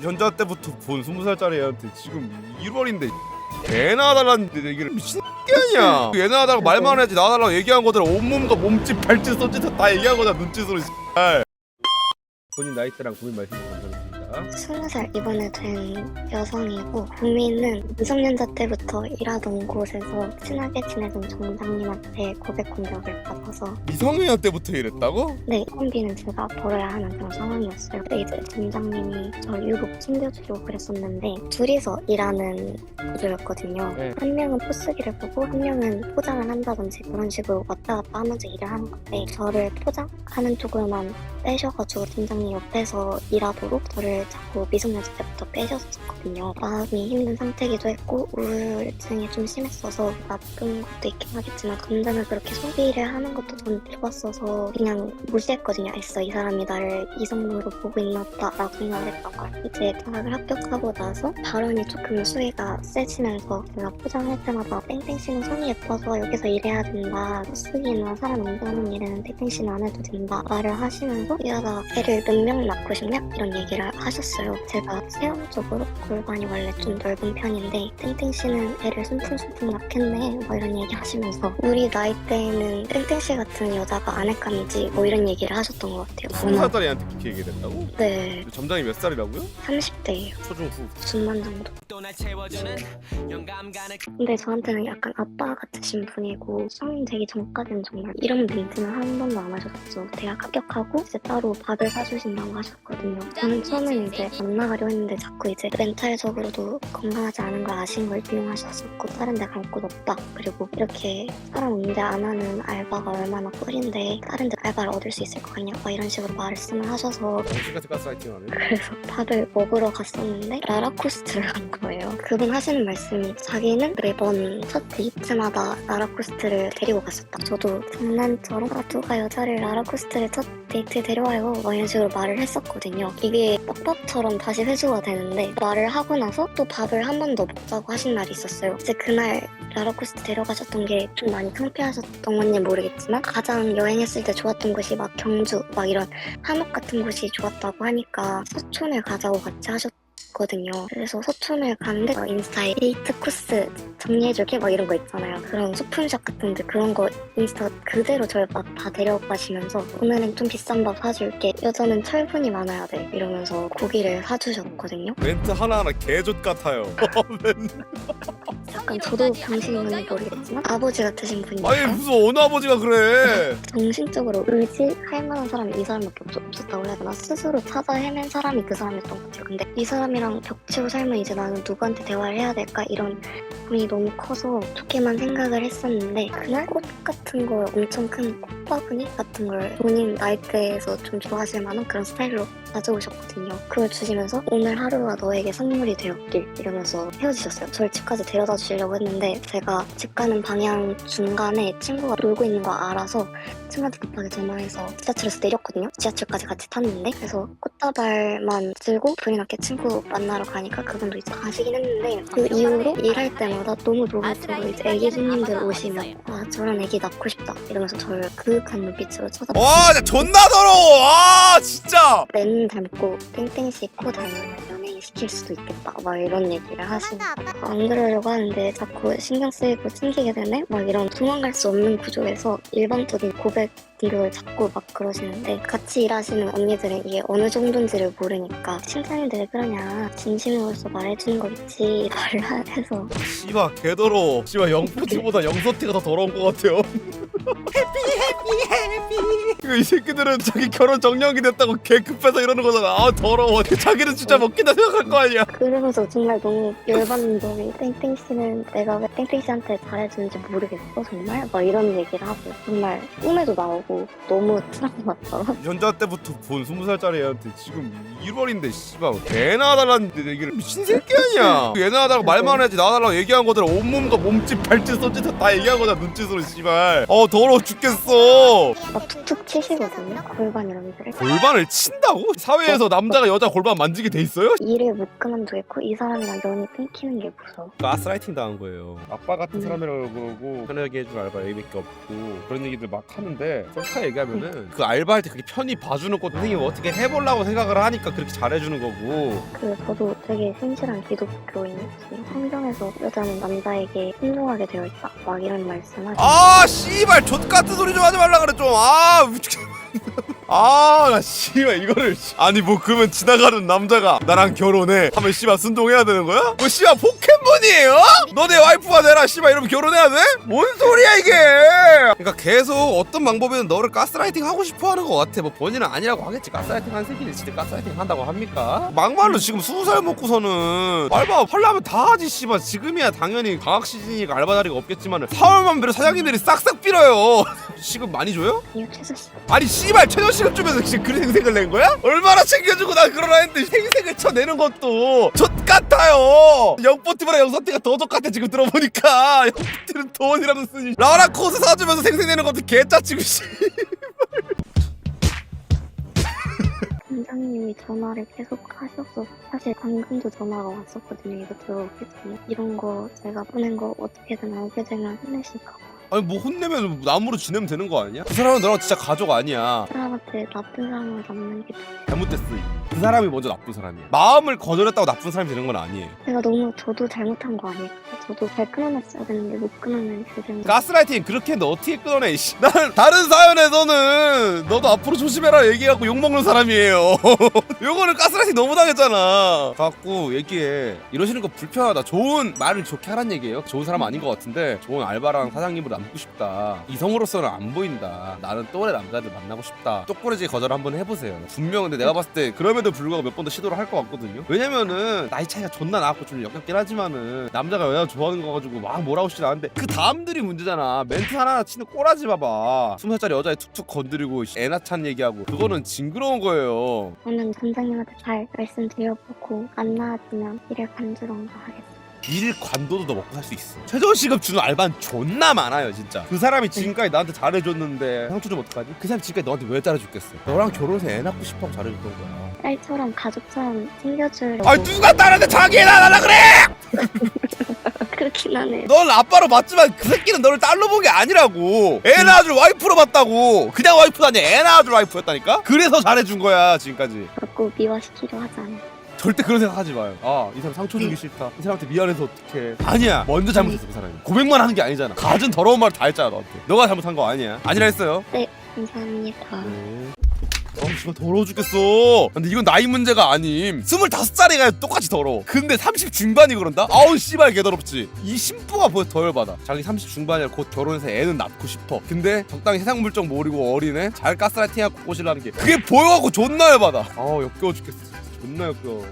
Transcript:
연자 때부터 본 20살짜리 애한테 지금 1월인데 애 낳아달라는 얘기를 미친 게 아니야. 애 낳아달라고 말만 해야지. 낳아달라고 얘기한 거들 온몸과 몸짓 발짓 손짓 다 얘기한 거잖아. 눈짓으로. 본인 나이대랑 고민 말씀 감사드립니다. 20살 이번에 된 여성이고, 고민은 미성년자 때부터 일하던 곳에서 친하게 지내던 점장님한테 고백 공격을 받아서, 미성년 때부터 이랬다고? 네, 학원비는 제가 벌어야 하는 그런 상황이었어요. 근데 이제 점장님이 저 유급 챙겨주려고 그랬었는데 둘이서 일하는 구조였거든요. 네. 한 명은 포스기를 보고 한 명은 포장을 한다든지 그런 식으로 왔다 갔다 하면서 일을 하는 건데, 저를 포장하는 쪽으로만 빼셔가지고 팀장님 옆에서 일하도록 저를 자꾸 미성년자 때부터 빼셨었거든요. 마음이 힘든 상태이기도 했고 우울증이 좀 심했어서 나쁜 것도 있긴 하겠지만, 감정을 그렇게 소비를 하는 것도 전 좋았어서 그냥 무시했거든요. 애써 이 사람이 나를 이성으로 보고 있나 보다라고 생각을 했던 걸. 이제 대학을 합격하고 나서 발언이 조금 수위가 세지면서 제가 포장할 때마다 땡땡씨는 손이 예뻐서 여기서 일해야 된다, 포스기나 사람 응대하는 일에는 땡땡씨는 안 해도 된다 말을 하시면서, 이러다가 애를 몇 명 낳고 싶냐? 이런 얘기를 하셨어요. 제가 체형적으로 골반이 원래 좀 넓은 편인데 땡땡씨는 애를 숨통숨통 낳겠네 뭐 이런 얘기 하시면서, 우리 나이 때에는 땡땡씨 같은 여자가 아내감이지 뭐 이런 얘기를 하셨던 것 같아요. 20살짜리 애한테 그렇게 얘기를 했다고? 네, 점장이 몇 살이라고요? 30대예요. 초중 후. 중반 정도. 근데 저한테는 약간 아빠 같으신 분이고, 성인 되기 전까지는 정말 이런 멘트는 한 번도 안 하셨죠. 대학 합격하고 이제 따로 밥을 사주신다고 하셨거든요. 저는 처음엔 이제 안 나가려 했는데 자꾸 이제 멘탈적으로도 건강하지 않은 걸 아신 걸 인용하셨었고, 다른 데 갈 곳 없다, 그리고 이렇게 사람 응대 안 하는 알바가 얼마나 꿀인데 다른 데 알바를 얻을 수 있을 거 아니야 막 이런 식으로 말씀을 하셔서, 정신같이 가스라이팅하네. 그래서 밥을 먹으러 갔었는데 라라코스트를 간 거예요. 그분 하시는 말씀이 자기는 매번 첫 데이트마다 라라코스트를 데리고 갔었다. 저도 장난처럼 누가 여자를 라라코스트를 첫 데이트에 데려와요 뭐 이런 식으로 말을 했었거든요. 이게 떡밥처럼 다시 회수가 되는데, 말을 하고 나서 또 밥을 한 번 더 먹자고 하신 날이 있었어요. 이제 그날 라라코스트 데려가셨던 게 좀 많이 창피하셨던 건지 모르겠지만, 가장 여행했을 때 좋았던 곳이 막 경주 막 이런 한옥 같은 곳이 좋았다고 하니까 서촌을 가자고 같이 하셨거든요. 그래서 서촌을 가는데 인스타에 데이트 코스 정리해줄게 막 이런 거 있잖아요. 그런 소품샵 같은데 그런 거 인스타 그대로 저를 막 다 데려가시면서, 오늘은 좀 비싼 밥 사줄게, 여자는 철분이 많아야 돼 이러면서 고기를 사주셨거든요. 멘트 하나하나 개족 같아요. 약간 저도 병신인 건지 모르겠지만 아버지 같으신 분이니까 아니 무슨 어느 아버지가 그래. 정신적으로 의지할 만한 사람이 이 사람밖에 없었다고 해야 되나? 스스로 찾아 헤맨 사람이 그 사람이었던 것 같아요. 근데 이 사람이랑 벽치고 살면 이제 나는 누구한테 대화를 해야 될까? 이런 고민이 너무 커서 좋게만 생각을 했었는데, 그날 꽃 같은 걸, 엄청 큰 꽃바구니 같은 걸 본인 나이대에서 좀 좋아하실 만한 그런 스타일로 가져오셨거든요. 그걸 주시면서 오늘 하루가 너에게 선물이 되었길 이러면서 헤어지셨어요. 저를 집까지 데려다 주시려고 했는데, 제가 집 가는 방향 중간에 친구가 놀고 있는 거 알아서 친구한테 급하게 전화해서 지하철에서 내렸거든요. 지하철까지 같이 탔는데, 그래서 꽃다발만 들고 불이 났게 친구 만나러 가니까 그분도 이제 가시긴 했는데, 그 이후로 일할 때마다 너무 로봇으로 이제 애기 손님들 오시면 아 저런 애기 낳고 싶다 이러면서 저를 그윽한 눈빛으로 쳐다보고, 와, 진짜 존나 더러워. 아, 진짜. 렌 닮고 땡땡씨 코 닮으면 연예인 시킬 수도 있겠다 막 이런 얘기를 하시고, 안 그러려고 하는데 자꾸 신경 쓰이고 튕기게 되네 막 이런 도망갈 수 없는 구조에서 일방적인 고백 공격을 자꾸 막 그러시는데, 같이 일하시는 언니들은 이게 어느 정도인지를 모르니까 팀장님들 왜 그러냐, 진심으로서 말해주는 거겠지 말을 해서 씨발 개더러워. 씨발 영포티보다 영서티가 더 더러운 것 같아요. 이거 이 새끼들은 자기 결혼 정년기 됐다고 개 급해서 이러는 거잖아. 아 더러워. 자기는 진짜 먹긴다 생각할 거 아니야. 그러면서 정말 너무 열받는 점이, 땡땡씨는 내가 왜 땡땡씨한테 잘해주는지 모르겠어 정말? 막 이런 얘기를 하고, 정말 꿈에도 나오고 너무 트라우마처럼. 연자 때부터 본 20살짜리 애한테 지금 1월인데 씨발 애 낳아달라는 얘기를 미친 새끼 아니야. 애 낳아달라고 말만 해야지. 낳아달라고 얘기한 거들 온몸과 몸짓 발짓 손짓 다 얘기한 거잖아. 눈짓으로 씨발. 더러워 죽겠어. 막 툭툭 치시거든요 골반이랑 애들을. 골반을 친다고? 사회에서 남자가 여자 골반 만지게 돼 있어요? 일을 못 그만두겠고 이 사람이랑 연이 끊기는 게 무서워. 가스라이팅 당한 거예요. 아빠 같은 음. 사람이라고 그러고 편하게 해줄 알바 A밖에 없고 그런 얘기들 막 하는데 솔직하게 얘기하면은 그 알바할 때 그렇게 편히 봐주는 것도 선생님이 어떻게 해보려고 생각을 하니까 그렇게 잘해주는 거고. 저도 되게 신실한 기독교인이었어요. 성경에서 여자는 남자에게 순종하게 되어 있다 막 이런 말씀하시고 아 씨발 족같은 소리 좀 하지 말라 그래 좀. 아 미치겠네. 나 씨발 이거를 아니 뭐 그러면 지나가는 남자가 나랑 결혼해 하면 씨발 순종해야 되는 거야? 뭐 씨발 포켓몬이에요? 너 내 와이프가 되라 씨발 이러면 결혼해야 돼? 뭔 소리야 이게? 그러니까 계속 어떤 방법이든 너를 가스라이팅 하고 싶어 하는 것 같아. 뭐 본인은 아니라고 하겠지. 가스라이팅 한 새끼들 진짜 가스라이팅 한다고 합니까? 막말로 지금 20살 먹고서는 알바 하려면 다 하지 씨발. 지금이야 당연히 방학 시즌이니까 알바 자리가 없겠지만 4월만 되면 사장님들이 싹싹 빌어요. 시급 많이 줘요? 이거 최저씨 아니 씨발 최저시급 주면서 지금 그런 생색을 낸 거야? 얼마나 챙겨주고 나 그러라 했는데 생색을 쳐내는 것도 좆같아요. 영포티보다 영서티가 더 좆같아 지금 들어보니까. 영포티는 돈이라도 쓰니 라라 코스 사주면서 생색내는 것도 개짜치고 씨. 팀장님이 전화를 계속 하셔서 사실 방금도 전화가 왔었거든요. 이거 들어오기 전에 이런 거 제가 보낸 거 어떻게든 알게 되면 혼내실까 봐. 아니 뭐 혼내면 남으로 지내면 되는 거 아니야? 그 사람은 너랑 진짜 가족 아니야. 사람한테 나쁜 사람을 남는 게 잘못됐어. 그 사람이 먼저 나쁜 사람이야. 마음을 거절했다고 나쁜 사람이 되는 건 아니에요. 제가 너무 저도 잘못한 거 아닐까? 저도 잘 끊어냈어야 되는데 못 끊어낸 그 생각. 가스라이팅 그렇게 했는데 어떻게 끊어내 이씨. 난 다른 사연에서는 너도 앞으로 조심해라 얘기하고 욕먹는 사람이에요. 요거는 가스라이팅 너무 당했잖아. 갖고 얘기해. 이러시는 거 불편하다. 좋은 말을 좋게 하란 얘기예요. 좋은 사람 아닌 것 같은데 좋은 알바랑 사장님으로 남고 싶다. 이성으로서는 안 보인다. 나는 또래 남자들 만나고 싶다. 똑부러지게 거절 한번 해보세요. 분명 근데 내가 봤을 때 그럼에도 불구하고 몇 번 더 시도를 할 것 같거든요. 왜냐면은 나이 차이가 존나 나고 좀 역겹긴 하지만은 남자가 여자 좋아하는 거 가지고 막 뭐라고 싶진 않은데 그 다음들이 문제잖아. 멘트 하나하나 치는 꼬라지 봐봐. 20살짜리 여자애 툭툭 건드리고 애나 찬 얘기하고 그거는 징그러운 거예요. 저는 선생님한테 잘 말씀드려보고 안 나아지면 일을 관두던가 하겠습니다. 일 관둬도 너 먹고 살 수 있어. 최저시급 주는 알바는 존나 많아요 진짜. 그 사람이 지금까지 나한테 잘해줬는데 상처 좀 어떡하지? 그 사람 지금까지 너한테 왜 잘해줬겠어? 너랑 결혼해서 애 낳고 싶어 하고 잘해줬던 거야. 딸처럼 가족처럼 챙겨주려고. 아니 누가 딸한테 자기 애 낳아달라 그래! 그렇긴 하네. 넌 아빠로 봤지만 그 새끼는 너를 딸로 본 게 아니라고. 애 낳아줄 와이프로 봤다고. 그냥 와이프도 아니야. 애 낳아줄 와이프였다니까? 그래서 잘해준 거야 지금까지. 자꾸 미화시키려 하지 않아요. 절대 그런 생각 하지 마요. 이 사람 상처 주기 싫다. 이 사람한테 미안해서 어떡해. 아니야. 먼저 잘못했어 그 사람이. 고백만 하는 게 아니잖아. 가진 더러운 말 다 했잖아 너한테. 너가 잘못한 거 아니야. 아니라 했어요. 네, 감사합니다. 씨발 더러워 죽겠어. 근데 이건 나이 문제가 아님. 25살이가 똑같이 더러워. 근데 30 중반이 그런다? 아우 씨발 개더럽지. 이 심보가 벌써 더 열받아. 자기 30 중반이라 곧 결혼해서 애는 낳고 싶어. 근데 적당히 세상 물정 모르고 어린애 잘 가스라이팅하고 꼬시라는 게 그게 보여갖고 존나 열받아. 역겨워 죽겠어. 존나 역겨워.